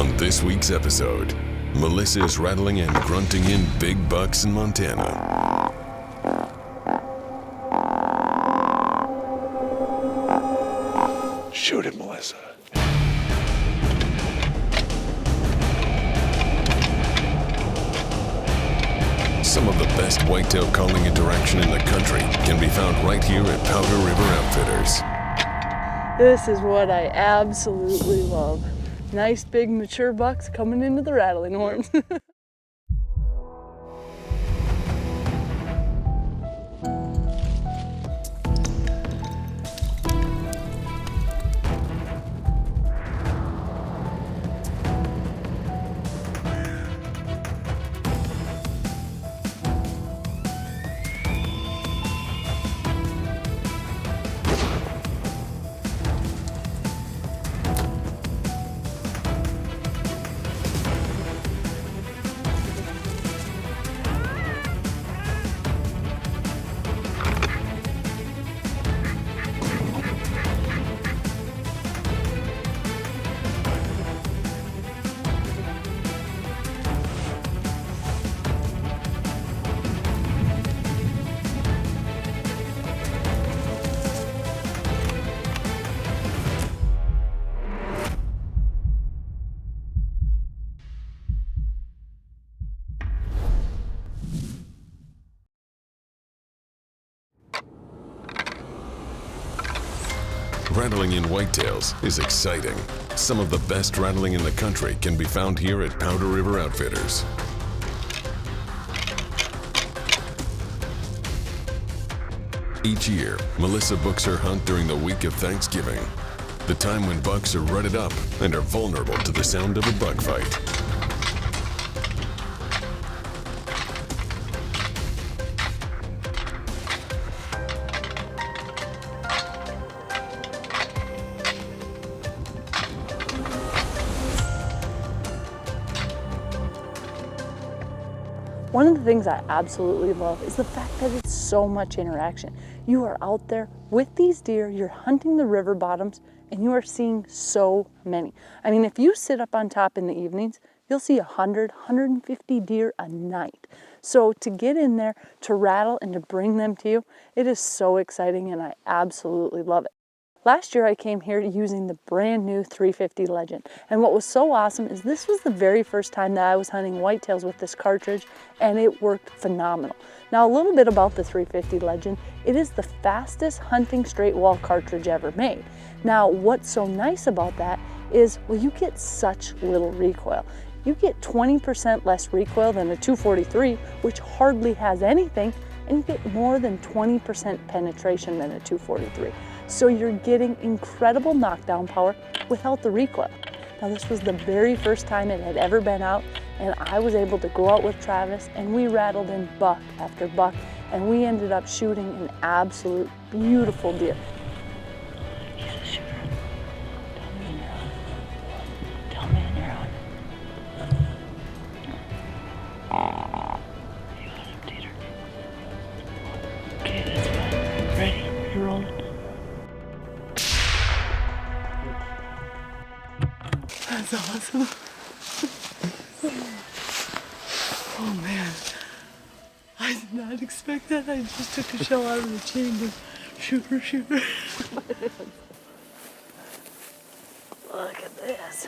On this week's episode, Melissa is rattling and grunting in big bucks in Montana. Shoot it, Melissa. Some of the best whitetail calling interaction in the country can be found right here at Powder River Outfitters. This is what I absolutely love. Nice big mature bucks coming into the rattling horns. Rattling in whitetails is exciting. Some of the best rattling in the country can be found here at Powder River Outfitters. Each year, Melissa books her hunt during the week of Thanksgiving, the time when bucks are rutted up and are vulnerable to the sound of a buck fight. One of the things I absolutely love is the fact that it's so much interaction. You are out there with these deer, you're hunting the river bottoms, and you are seeing so many. I mean, if you sit up on top in the evenings, you'll see 100, 150 deer a night. So to get in there, to rattle, and to bring them to you, it is so exciting, and I absolutely love it. Last year I came here using the brand new 350 Legend, and what was so awesome is this was the very first time that I was hunting whitetails with this cartridge, and it worked phenomenal. Now, a little bit about the 350 Legend: it is the fastest hunting straight wall cartridge ever made. Now, what's so nice about that is, well, you get such little recoil. You get 20% less recoil than a 243, which hardly has anything, and you get more than 20% penetration than a 243. So you're getting incredible knockdown power without the recoil. Now, this was the very first time it had ever been out, and I was able to go out with Travis, and we rattled in buck after buck, and we ended up shooting an absolute beautiful deer. He's a shooter. Tell me when you're on. Tell me when you're on. You got him, Dieter. Okay, that's fine. Ready? You're rolling. That's awesome. Oh man, I did not expect that. I just took a shell out of the chamber. Shooter. Look at this.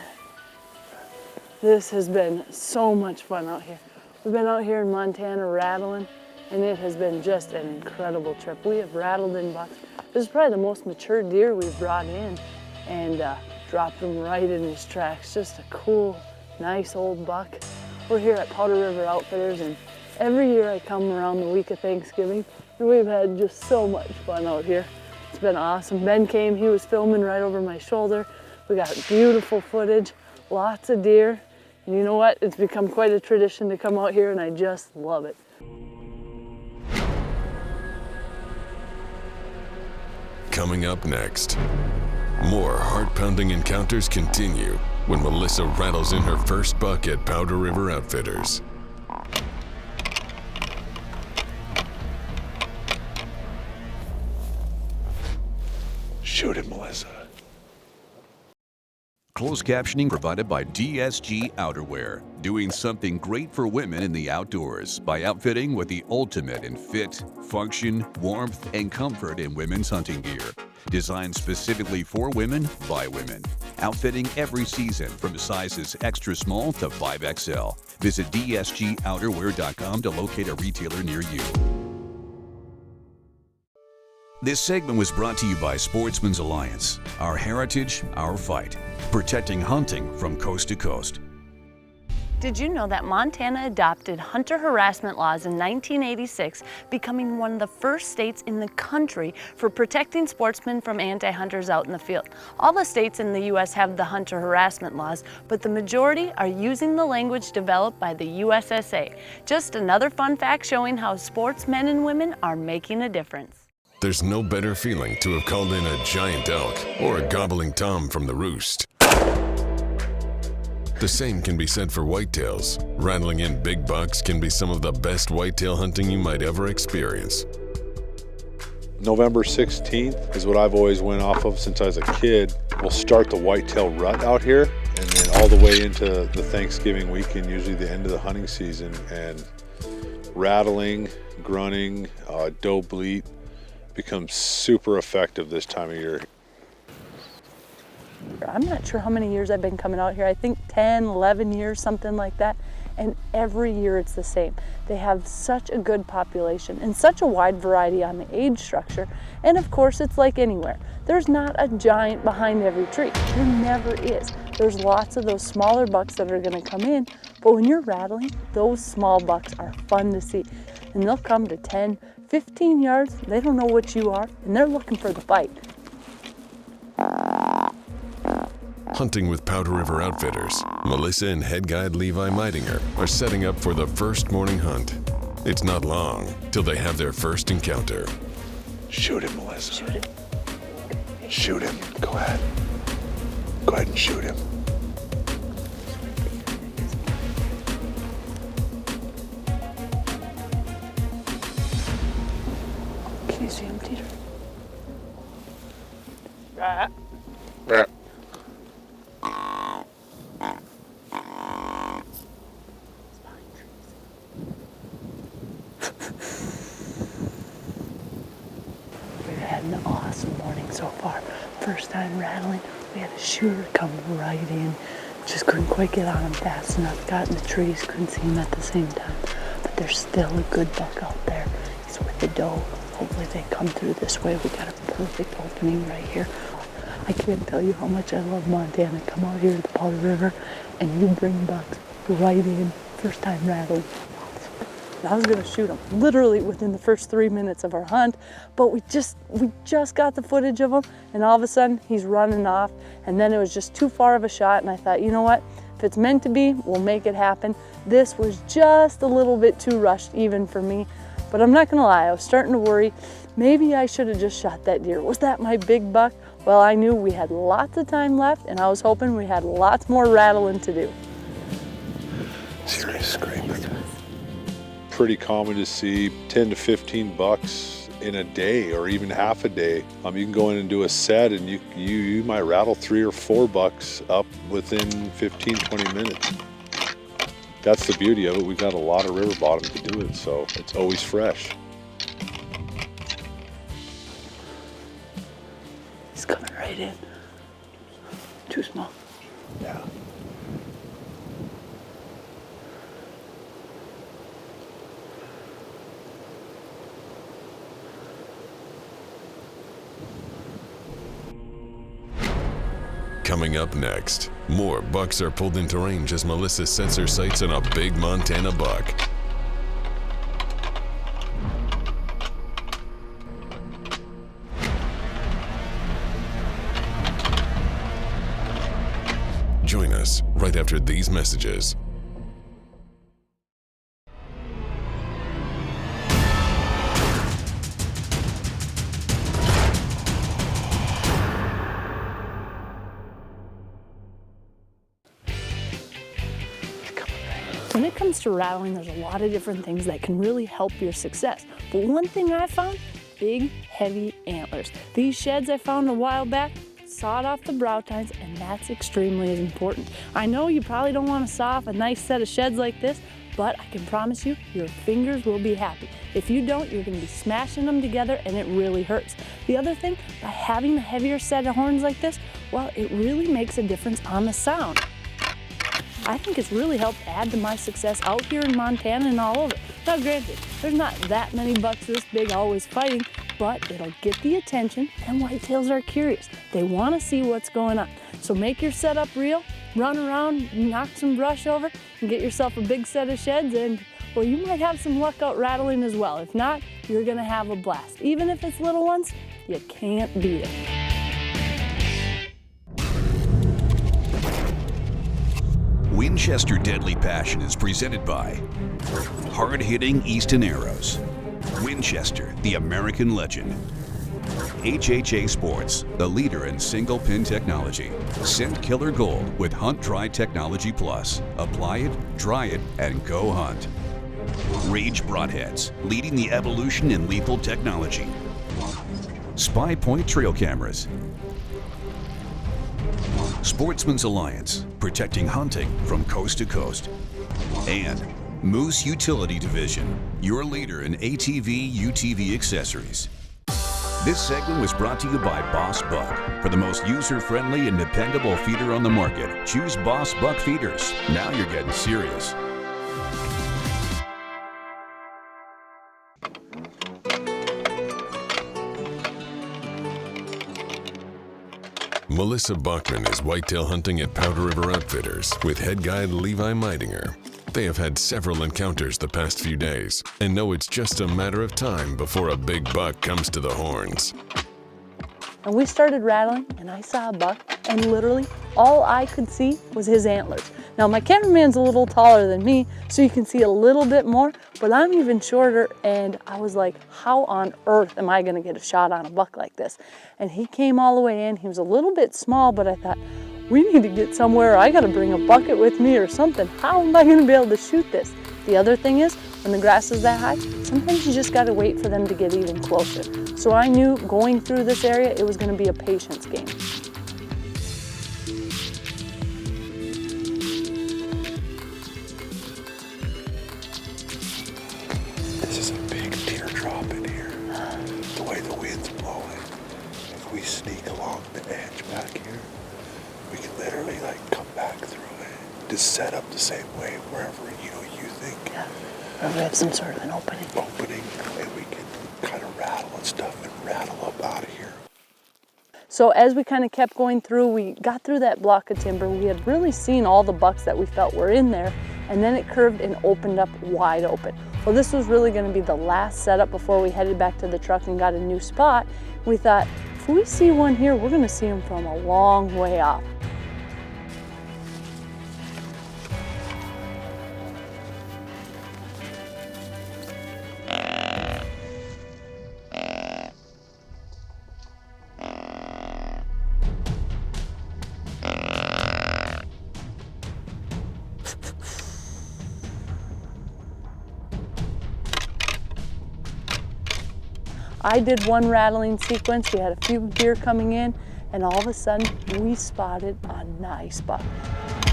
This has been so much fun out here. We've been out here in Montana rattling, and it has been just an incredible trip. We have rattled in bucks. This is probably the most mature deer we've brought in, and dropped him right in his tracks. Just a cool, nice old buck. We're here at Powder River Outfitters, and every year I come around the week of Thanksgiving, and we've had just so much fun out here. It's been awesome. Ben came, he was filming right over my shoulder. We got beautiful footage, lots of deer, and you know what? It's become quite a tradition to come out here, and I just love it. Coming up next, more heart-pounding encounters continue when Melissa rattles in her first buck at Powder River Outfitters. Shoot it, Melissa. Closed captioning provided by DSG Outerwear, doing something great for women in the outdoors by outfitting with the ultimate in fit, function, warmth, and comfort in women's hunting gear. Designed specifically for women by women. Outfitting every season from sizes extra small to 5XL. Visit dsgouterwear.com to locate a retailer near you. This segment was brought to you by Sportsman's Alliance. Our heritage, our fight. Protecting hunting from coast to coast. Did you know that Montana adopted hunter harassment laws in 1986, becoming one of the first states in the country for protecting sportsmen from anti-hunters out in the field? All the states in the U.S. have the hunter harassment laws, but the majority are using the language developed by the USSA. Just another fun fact showing how sportsmen and women are making a difference. There's no better feeling to have called in a giant elk or a gobbling tom from the roost. The same can be said for whitetails. Rattling in big bucks can be some of the best whitetail hunting you might ever experience. November 16th is what I've always went off of since I was a kid. We'll start the whitetail rut out here and then all the way into the Thanksgiving weekend, usually the end of the hunting season. And rattling, grunting, doe bleat becomes super effective this time of year. I'm not sure how many years I've been coming out here. I think 10, 11 years, something like that. And every year it's the same. They have such a good population and such a wide variety on the age structure. And of course, it's like anywhere. There's not a giant behind every tree. There never is. There's lots of those smaller bucks that are gonna come in, but when you're rattling, those small bucks are fun to see. And they'll come to 10, 15 yards. They don't know what you are, and they're looking for the bite. Hunting with Powder River Outfitters, Melissa and head guide Levi Meidinger are setting up for the first morning hunt. It's not long till they have their first encounter. Shoot him, Melissa. Shoot him. Shoot him. Go ahead. Go ahead and shoot him. Can you see him, Teeter? We've had an awesome morning so far. First time rattling, we had a shooter come right in. Just couldn't quite get on him fast enough. Got in the trees, couldn't see him at the same time. But there's still a good buck out there. He's with the doe. Hopefully they come through this way. We got a perfect opening right here. I can't tell you how much I love Montana. Come out here to the Powder River and you bring bucks right in. First time rattling. I was gonna shoot him literally within the first 3 minutes of our hunt, but we just got the footage of him, and all of a sudden he's running off, and then it was just too far of a shot, and I thought, you know what? If it's meant to be, we'll make it happen. This was just a little bit too rushed even for me, but I'm not gonna lie, I was starting to worry. Maybe I should have just shot that deer. Was that my big buck? Well, I knew we had lots of time left, and I was hoping we had lots more rattling to do. Serious scraping. Pretty common to see 10 to 15 bucks in a day or even half a day. You can go in and do a set and you might rattle 3 or 4 bucks up within 15, 20 minutes. That's the beauty of it. We've got a lot of river bottom to do it, so it's always fresh. He's coming right in. Too small. Yeah. Coming up next, more bucks are pulled into range as Melissa sets her sights on a big Montana buck. Join us right after these messages. When it comes to rattling, there's a lot of different things that can really help your success. But one thing I found, big, heavy antlers. These sheds I found a while back, sawed off the brow tines, and that's extremely important. I know you probably don't want to saw off a nice set of sheds like this, but I can promise you, your fingers will be happy. If you don't, you're going to be smashing them together and it really hurts. The other thing, by having the heavier set of horns like this, well, it really makes a difference on the sound. I think it's really helped add to my success out here in Montana and all over. Now granted, there's not that many bucks this big always fighting, but it'll get the attention, and whitetails are curious. They want to see what's going on. So make your setup real, run around, knock some brush over, and get yourself a big set of sheds, and well, you might have some luck out rattling as well. If not, you're gonna have a blast. Even if it's little ones, you can't beat it. Winchester Deadly Passion is presented by hard-hitting Easton Arrows, Winchester, the American legend, HHA Sports, the leader in single pin technology, Scent Killer Gold with Hunt Dry Technology Plus. Apply it, dry it, and go hunt. Rage Broadheads, leading the evolution in lethal technology. SPYPOINT Trail Cameras. Sportsman's Alliance, protecting hunting from coast to coast. And Moose Utility Division, your leader in ATV, UTV accessories. This segment was brought to you by Boss Buck. For the most user-friendly and dependable feeder on the market, choose Boss Buck feeders. Now you're getting serious. Melissa Bachman is whitetail hunting at Powder River Outfitters with head guide Levi Meidinger. They have had several encounters the past few days and know it's just a matter of time before a big buck comes to the horns. And we started rattling, and I saw a buck, and literally all I could see was his antlers. Now my cameraman's a little taller than me, so you can see a little bit more, but I'm even shorter, and I was like, how on earth am I gonna get a shot on a buck like this? And he came all the way in. He was a little bit small, but I thought, we need to get somewhere. I gotta bring a bucket with me or something. How am I gonna be able to shoot this? The other thing is, when the grass is that high, sometimes you just gotta wait for them to get even closer. So I knew going through this area, it was gonna be a patience game. This is a big teardrop in here. The way the wind's blowing. If we sneak along the edge back here, we can literally like come back through it. Just set up the same way wherever you think. Yeah. Or we have some sort of an opening. And we can kind of rattle and stuff and rattle up out of here. So as we kind of kept going through, we got through that block of timber. We had really seen all the bucks that we felt were in there, and then it curved and opened up wide open. Well, this was really going to be the last setup before we headed back to the truck and got a new spot. We thought, if we see one here, we're going to see him from a long way off. I did one rattling sequence. We had a few deer coming in, and all of a sudden we spotted a nice buck.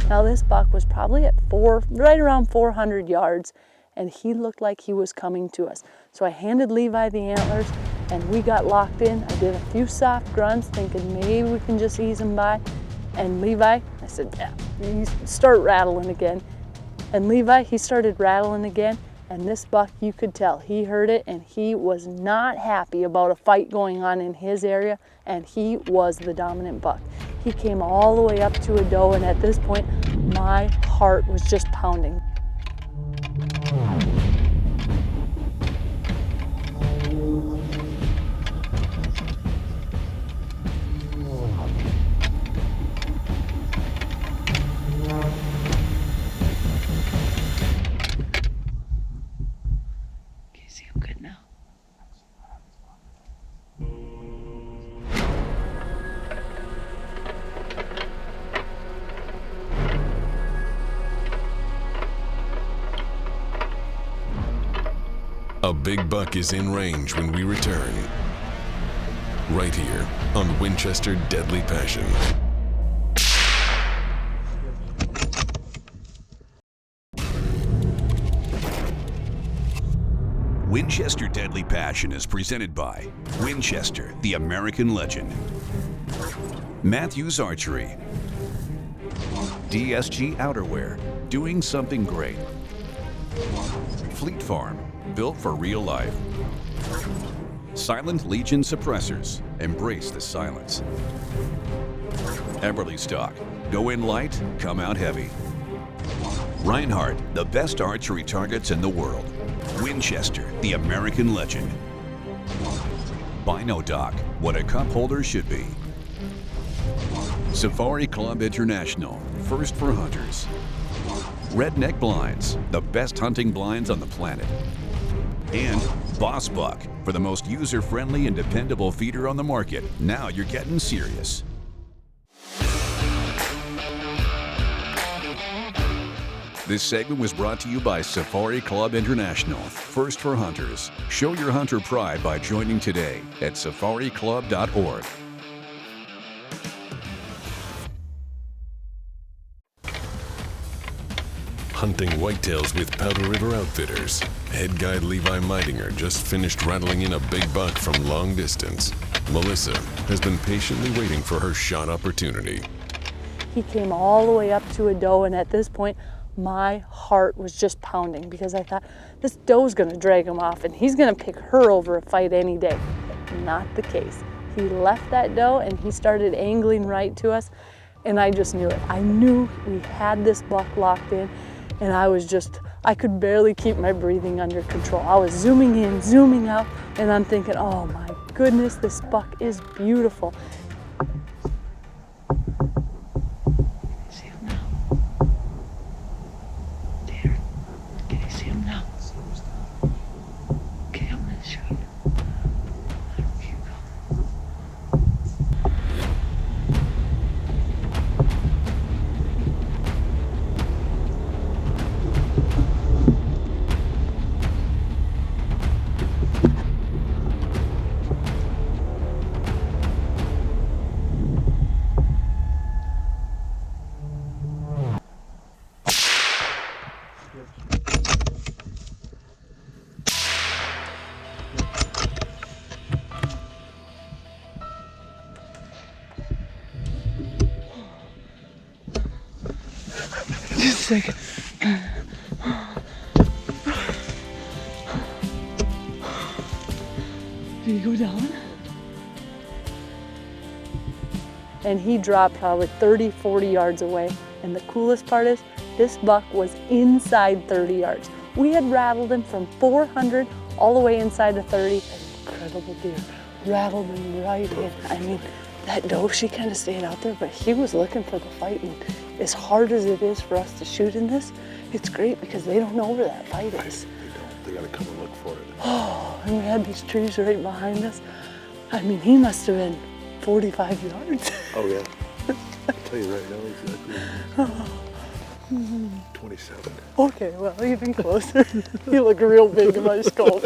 Now this buck was probably at right around 400 yards, and he looked like he was coming to us. So I handed Levi the antlers, and we got locked in. I did a few soft grunts, thinking maybe we can just ease him by. And Levi, I said, yeah, you start rattling again. And Levi, he started rattling again. And this buck, you could tell, he heard it, and he was not happy about a fight going on in his area, and he was the dominant buck. He came all the way up to a doe, and at this point, my heart was just pounding. A big buck is in range when we return. right here on Winchester Deadly Passion. Winchester Deadly Passion is presented by Winchester, the American legend, Matthews Archery, DSG Outerwear, doing something great, Fleet Farm, built for real life, Silent Legion Suppressors, embrace the silence, Everly Stock, go in light, come out heavy, Reinhardt, the best archery targets in the world, Winchester, the American legend, Bino Dock, what a cup holder should be, Safari Club International, first for hunters, Redneck Blinds, the best hunting blinds on the planet, and Boss Buck, for the most user-friendly and dependable feeder on the market. Now you're getting serious. This segment was brought to you by Safari Club International, first for hunters. Show your hunter pride by joining today at safariclub.org. Hunting whitetails with Powder River Outfitters. Head guide Levi Meidinger just finished rattling in a big buck from long distance. Melissa has been patiently waiting for her shot opportunity. He came all the way up to a doe, and at this point, my heart was just pounding because I thought, this doe's gonna drag him off and he's gonna pick her over a fight any day. Not the case. He left that doe and he started angling right to us, and I just knew it. I knew we had this buck locked in, and I could barely keep my breathing under control. I was zooming in, zooming out, and I'm thinking, oh my goodness, this buck is beautiful. See him now. There. Can you see him now? Okay, I'm gonna shoot. Let him keep going. Just a second. Did he go down? And he dropped probably 30, 40 yards away. And the coolest part is, this buck was inside 30 yards. We had rattled him from 400 all the way inside to 30. Incredible deer. Rattled him right in. I mean, that doe, she kind of stayed out there, but he was looking for the fight. And as hard as it is for us to shoot in this, it's great because they don't know where that fight is. They don't. They gotta come and look for it. Oh, and we had these trees right behind us. I mean, he must have been 45 yards. Oh yeah. I'll tell you right now exactly. 27. Okay, well, even closer. You look real big in my scope.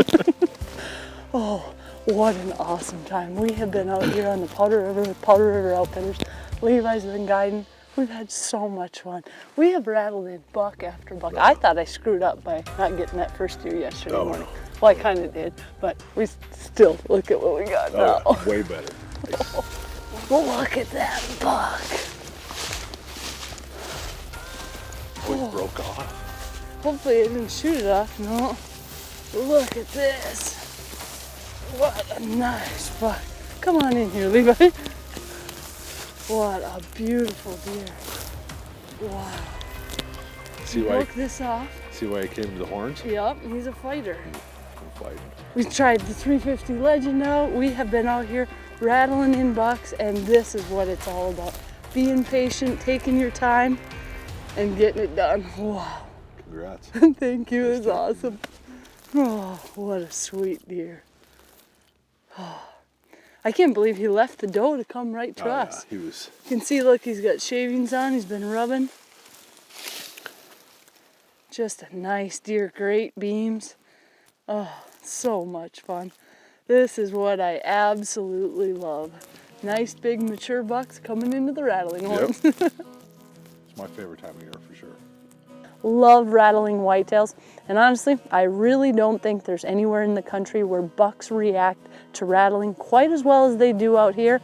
Oh, what an awesome time. We have been out here on the Powder River with Powder River Outfitters. Levi's been guiding. We've had so much fun. We have rattled in buck after buck. I thought I screwed up by not getting that first deer yesterday morning. No. Well, I kind of did, but we still look at what we got now. Yeah, way better. Look at that buck. Oh, it broke off. Hopefully it didn't shoot it off. No. Look at this. What a nice buck. Come on in here, Levi. What a beautiful deer. Wow. See why? Broke this off. See why he came to the horns? Yep, he's a fighter. I'm fighting. We tried the 350 Legend out. We have been out here rattling in bucks, and this is what it's all about. Being patient, taking your time, and getting it done. Wow. Congrats. Thank you, it's awesome. Oh, what a sweet deer. Oh, I can't believe he left the doe to come right to us. Yeah, he was. You can see, look, he's got shavings on, he's been rubbing. Just a nice deer, great beams. Oh, so much fun. This is what I absolutely love. Nice big mature bucks coming into the rattling horns. Yep. It's my favorite time of year for sure. Love rattling whitetails, and honestly, I really don't think there's anywhere in the country where bucks react to rattling quite as well as they do out here.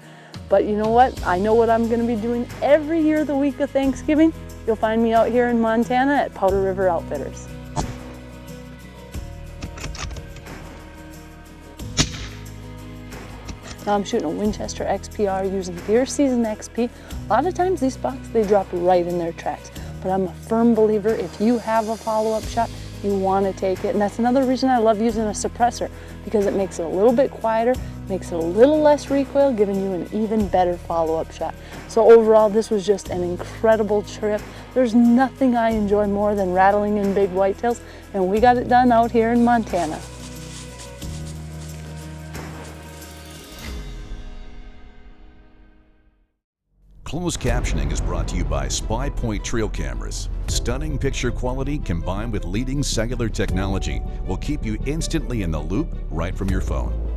But you know what? I know what I'm going to be doing every year the week of Thanksgiving. You'll find me out here in Montana at Powder River Outfitters. Now I'm shooting a Winchester XPR using Deer Season XP. A lot of times these bucks, they drop right in their tracks. But I'm a firm believer if you have a follow-up shot, you want to take it. And that's another reason I love using a suppressor, because it makes it a little bit quieter, makes it a little less recoil, giving you an even better follow-up shot. So overall, this was just an incredible trip. There's nothing I enjoy more than rattling in big whitetails, and we got it done out here in Montana. Closed captioning is brought to you by SPYPOINT trail cameras. Stunning picture quality combined with leading cellular technology will keep you instantly in the loop right from your phone.